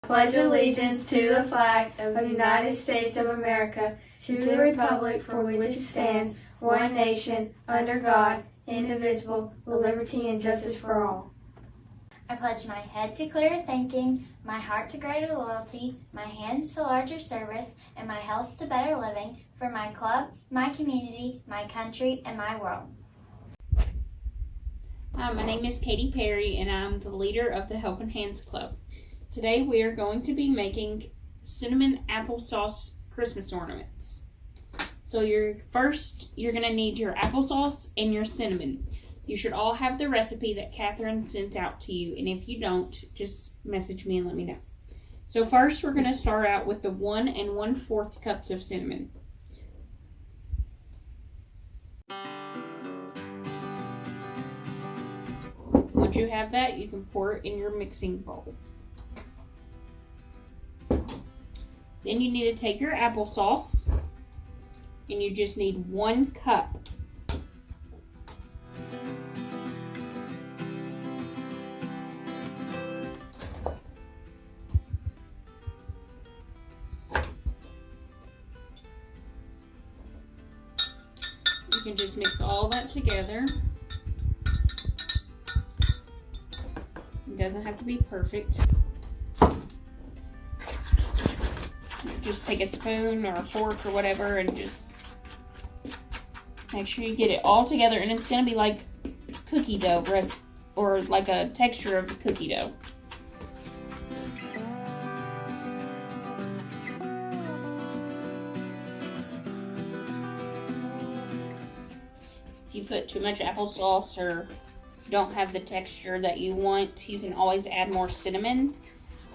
pledge allegiance to the flag of the United States of America, to the republic for which it stands, one nation, under God, indivisible, with liberty and justice for all. I pledge my head to clearer thinking, my heart to greater loyalty, my hands to larger service, and my health to better living for my club, my community, my country, and my world. My name is Katie Perry, and I'm the leader of the Helping Hands Club. Today we are going to be making cinnamon applesauce Christmas ornaments. So you're going to need your applesauce and your cinnamon. You should all have the recipe that Catherine sent out to you, and if you don't, just message me and let me know. So first we're going to start out with the 1 1/4 cups of cinnamon. Once you have that, you can pour it in your mixing bowl. Then you need to take your applesauce, and you just need 1 cup. You can just mix all that together. It doesn't have to be perfect. Just take a spoon or a fork or whatever and just make sure you get it all together, and it's going to be like cookie dough or like a texture of cookie dough. If you put too much applesauce or don't have the texture that you want, you can always add more cinnamon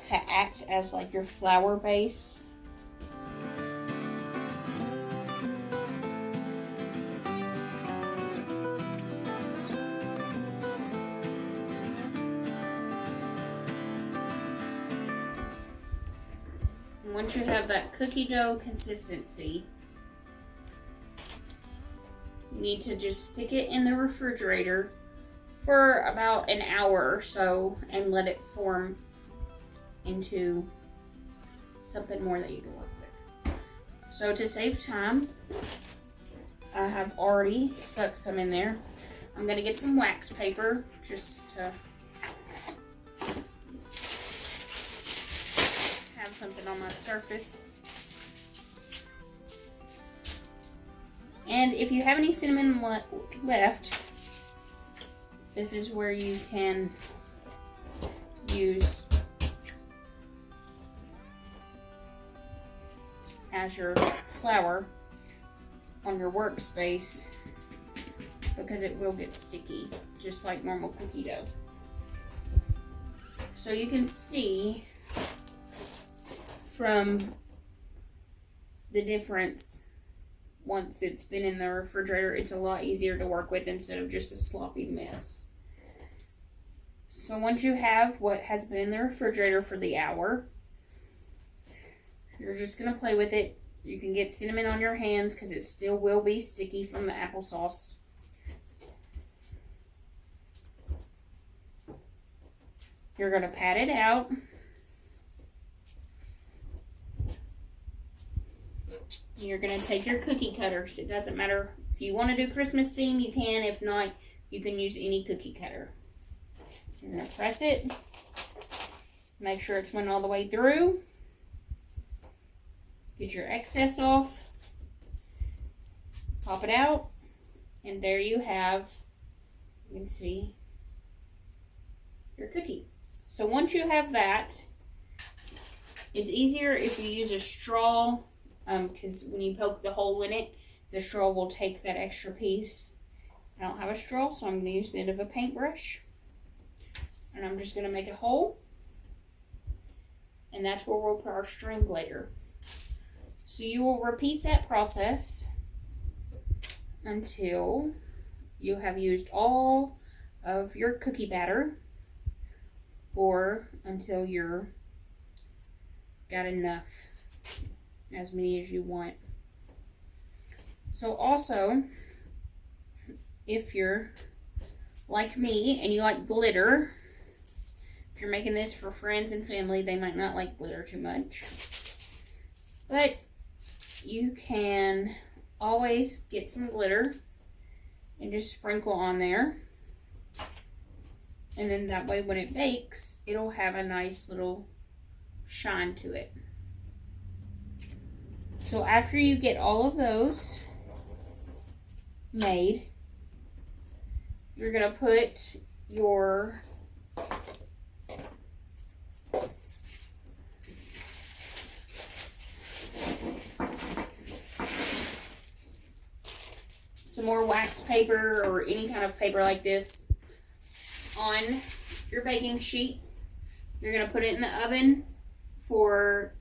to act as like your flour base. Once you have that cookie dough consistency, you need to just stick it in the refrigerator for about an hour or so and let it form into something more that you can work with. So to save time, I have already stuck some in there. I'm going to get some wax paper just to have something on my surface. And if you have any cinnamon left, this is where you can use as your flour on your workspace, because it will get sticky just like normal cookie dough. So you can see from the difference. Once it's been in the refrigerator, it's a lot easier to work with instead of just a sloppy mess. So once you have what has been in the refrigerator for the hour, you're just going to play with it. You can get cinnamon on your hands because it still will be sticky from the applesauce. You're going to pat it out. You're going to take your cookie cutters. It doesn't matter. If you want to do Christmas theme, you can. If not, you can use any cookie cutter. You're going to press it. Make sure it's went all the way through. Get your excess off. Pop it out. And there you have, you can see, your cookie. So once you have that, it's easier if you use a straw, because when you poke the hole in it, the straw will take that extra piece. I don't have a straw, so I'm going to use the end of a paintbrush. And I'm just going to make a hole. And that's where we'll put our string later. So you will repeat that process until you have used all of your cookie batter, or until you're got enough, as many as you want. So also, if you're like me and you like glitter, you're making this for friends and family, they might not like glitter too much. But you can always get some glitter and just sprinkle on there. And then that way when it bakes, it'll have a nice little shine to it. So after you get all of those made, you're going to put your some more wax paper or any kind of paper like this on your baking sheet. You're going to put it in the oven for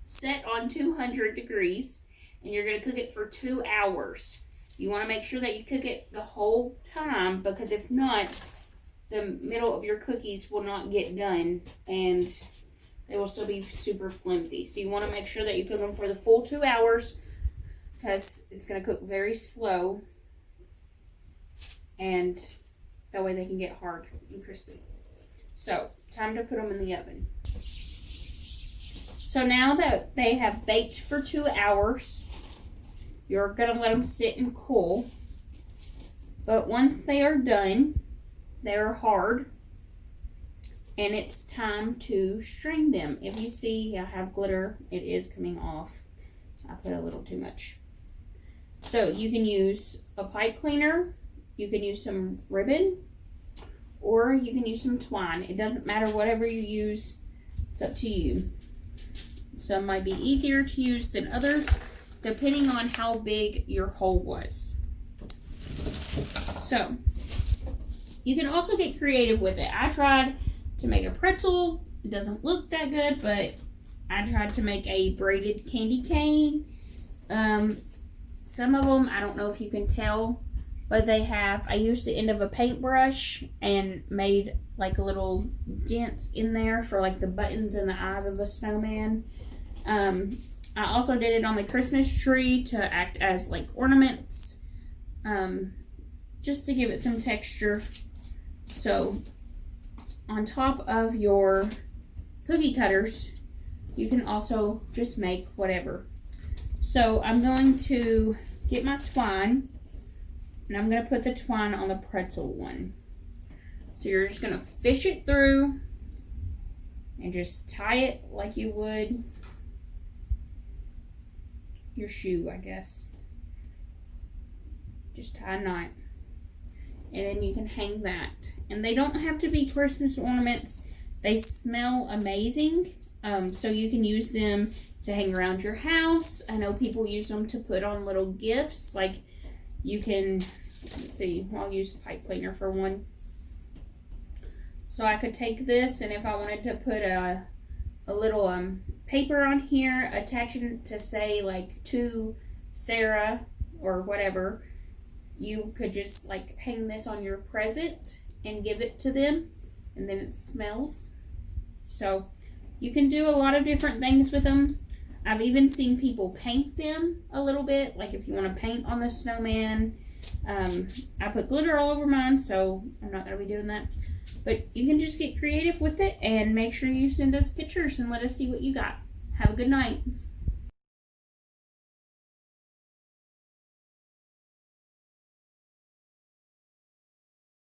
set on 200 degrees, and you're going to cook it for 2 hours. You want to make sure that you cook it the whole time, because if not, the middle of your cookies will not get done and they will still be super flimsy. So you want to make sure that you cook them for the full 2 hours, because it's going to cook very slow, and that way they can get hard and crispy. So, time to put them in the oven. So now that they have baked for 2 hours, you're going to let them sit and cool. But once they are done, they're hard, and it's time to strain them. If you see I have glitter, it is coming off. I put a little too much. So you can use a pipe cleaner, you can use some ribbon, or you can use some twine. It doesn't matter, whatever you use, it's up to you. Some might be easier to use than others, depending on how big your hole was. So, you can also get creative with it. I tried to make a pretzel. It doesn't look that good, but I tried to make a braided candy cane. Some of them, I don't know if you can tell, but I used the end of a paintbrush and made like little dents in there for like the buttons and the eyes of the snowman. I also did it on the Christmas tree to act as like ornaments, just to give it some texture. So on top of your cookie cutters, you can also just make whatever. So I'm going to get my twine, and I'm going to put the twine on the pretzel one. So you're just going to fish it through and just tie it like you would your shoe, I guess. Just tie a knot, and then you can hang that. And they don't have to be Christmas ornaments. They smell amazing, so you can use them to hang around your house. I know people use them to put on little gifts. Like you can, let's see, I'll use pipe cleaner for one. So I could take this, and if I wanted to put a little paper on here, attaching to say like to Sarah or whatever, you could just like hang this on your present and give it to them, and then it smells. So you can do a lot of different things with them. I've even seen people paint them a little bit, like if you want to paint on the snowman. I put glitter all over mine, so I'm not going to be doing that. But you can just get creative with it, and make sure you send us pictures and let us see what you got. Have a good night.